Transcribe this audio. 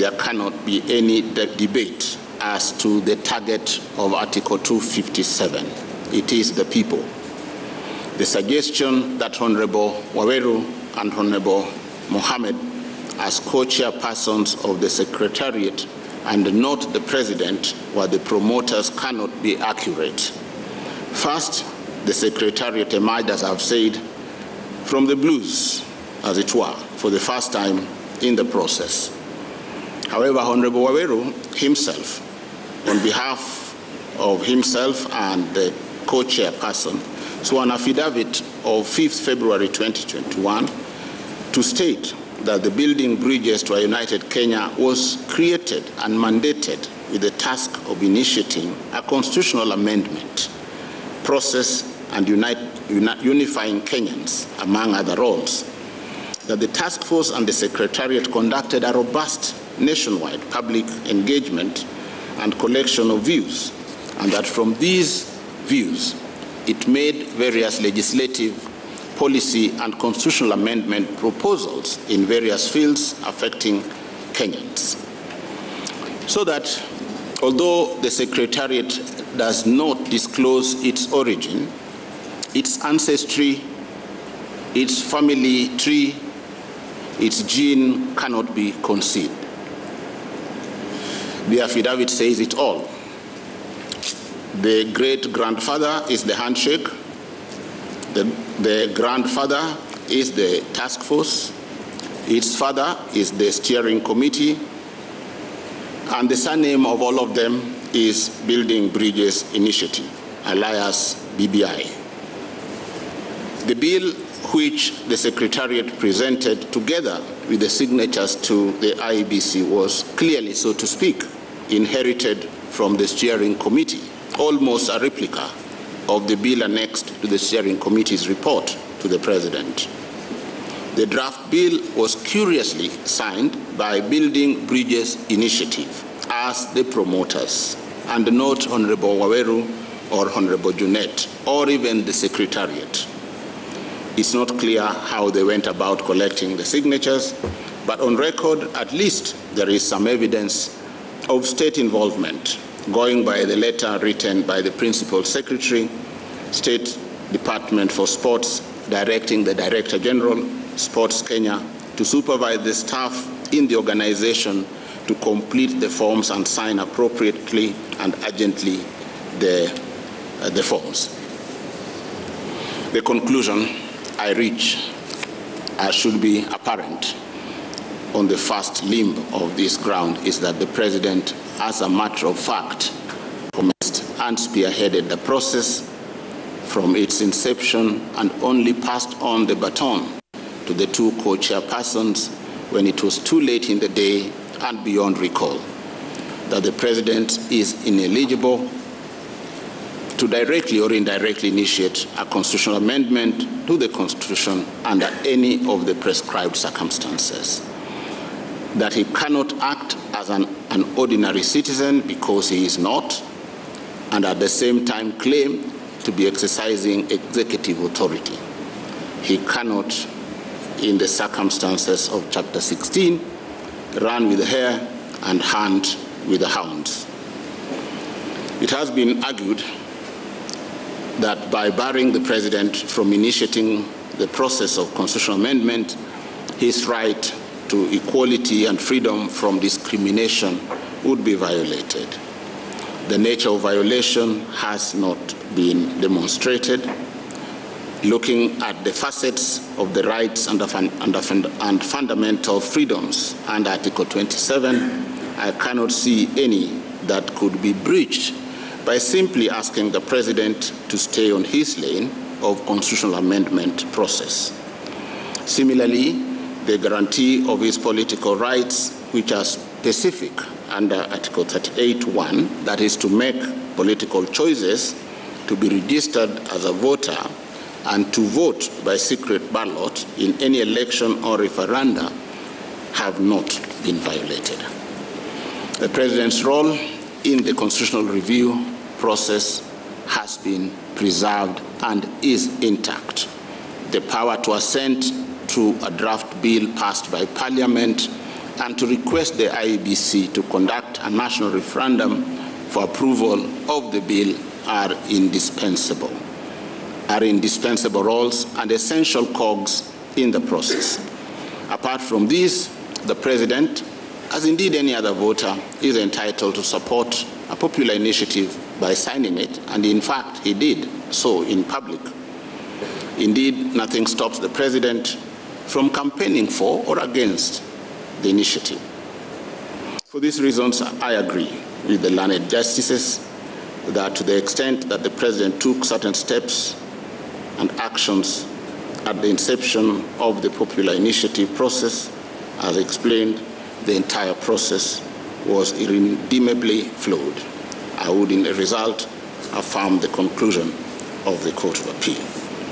there cannot be any debate as to the target of Article 257. It is the people. The suggestion that Honorable Waweru and Honorable Mohammed, as co-chairpersons of the Secretariat and not the President, were the promoters cannot be accurate. First, the Secretariat emerged, as I've said, from the blues, as it were, for the first time in the process. However, Honorable Waweru himself, on behalf of himself and the co-chairperson, swore an affidavit of 5th February 2021 to state that the Building Bridges to a United Kenya was created and mandated with the task of initiating a constitutional amendment process and unifying Kenyans, among other roles. That the task force and the Secretariat conducted a robust nationwide public engagement and collection of views, and that from these views, it made various legislative, policy, and constitutional amendment proposals in various fields affecting Kenyans. So that, although the Secretariat does not disclose its origin, its ancestry, its family tree, its gene cannot be concealed. The affidavit says it all. The great-grandfather is the handshake, the grandfather is the task force, its father is the steering committee, and the surname of all of them is Building Bridges Initiative, alias BBI. The bill which the Secretariat presented together with the signatures to the IEBC was clearly, so to speak, inherited from the steering committee, almost a replica of the bill annexed to the steering committee's report to the President. The draft bill was curiously signed by Building Bridges Initiative as the promoters, and not Honorable Waweru or Honorable Junet, or even the Secretariat. It's not clear how they went about collecting the signatures, but on record, at least, there is some evidence of state involvement, going by the letter written by the Principal Secretary, State Department for Sports, directing the Director General, Sports Kenya, to supervise the staff in the organization to complete the forms and sign appropriately and urgently the forms. The conclusion I reach should be apparent on the first limb of this ground is that the President, as a matter of fact, commenced and spearheaded the process from its inception and only passed on the baton to the two co-chairpersons when it was too late in the day and beyond recall, that the President is ineligible to directly or indirectly initiate a constitutional amendment to the Constitution under any of the prescribed circumstances, that he cannot act as an ordinary citizen because he is not, and at the same time claim to be exercising executive authority. He cannot, in the circumstances of Chapter 16, run with the hare and hunt with the hounds. It has been argued that by barring the President from initiating the process of constitutional amendment, his right to equality and freedom from discrimination would be violated. The nature of violation has not been demonstrated. Looking at the facets of the rights and fundamental freedoms under Article 27, I cannot see any that could be breached by simply asking the President to stay on his lane of constitutional amendment process. Similarly, the guarantee of his political rights, which are specific under Article 38(1), that is to make political choices, to be registered as a voter, and to vote by secret ballot in any election or referenda, have not been violated. The President's role in the constitutional review process has been preserved and is intact. The power to assent to a draft bill passed by Parliament and to request the IEBC to conduct a national referendum for approval of the bill are indispensable roles and essential cogs in the process. Apart from these, the President, as indeed any other voter, is entitled to support a popular initiative by signing it, and in fact, he did so in public. Indeed, nothing stops the President from campaigning for or against the initiative. For these reasons, I agree with the learned justices that to the extent that the President took certain steps and actions at the inception of the popular initiative process, as explained, the entire process was irredeemably flawed. I would, in the result, affirm the conclusion of the Court of Appeal.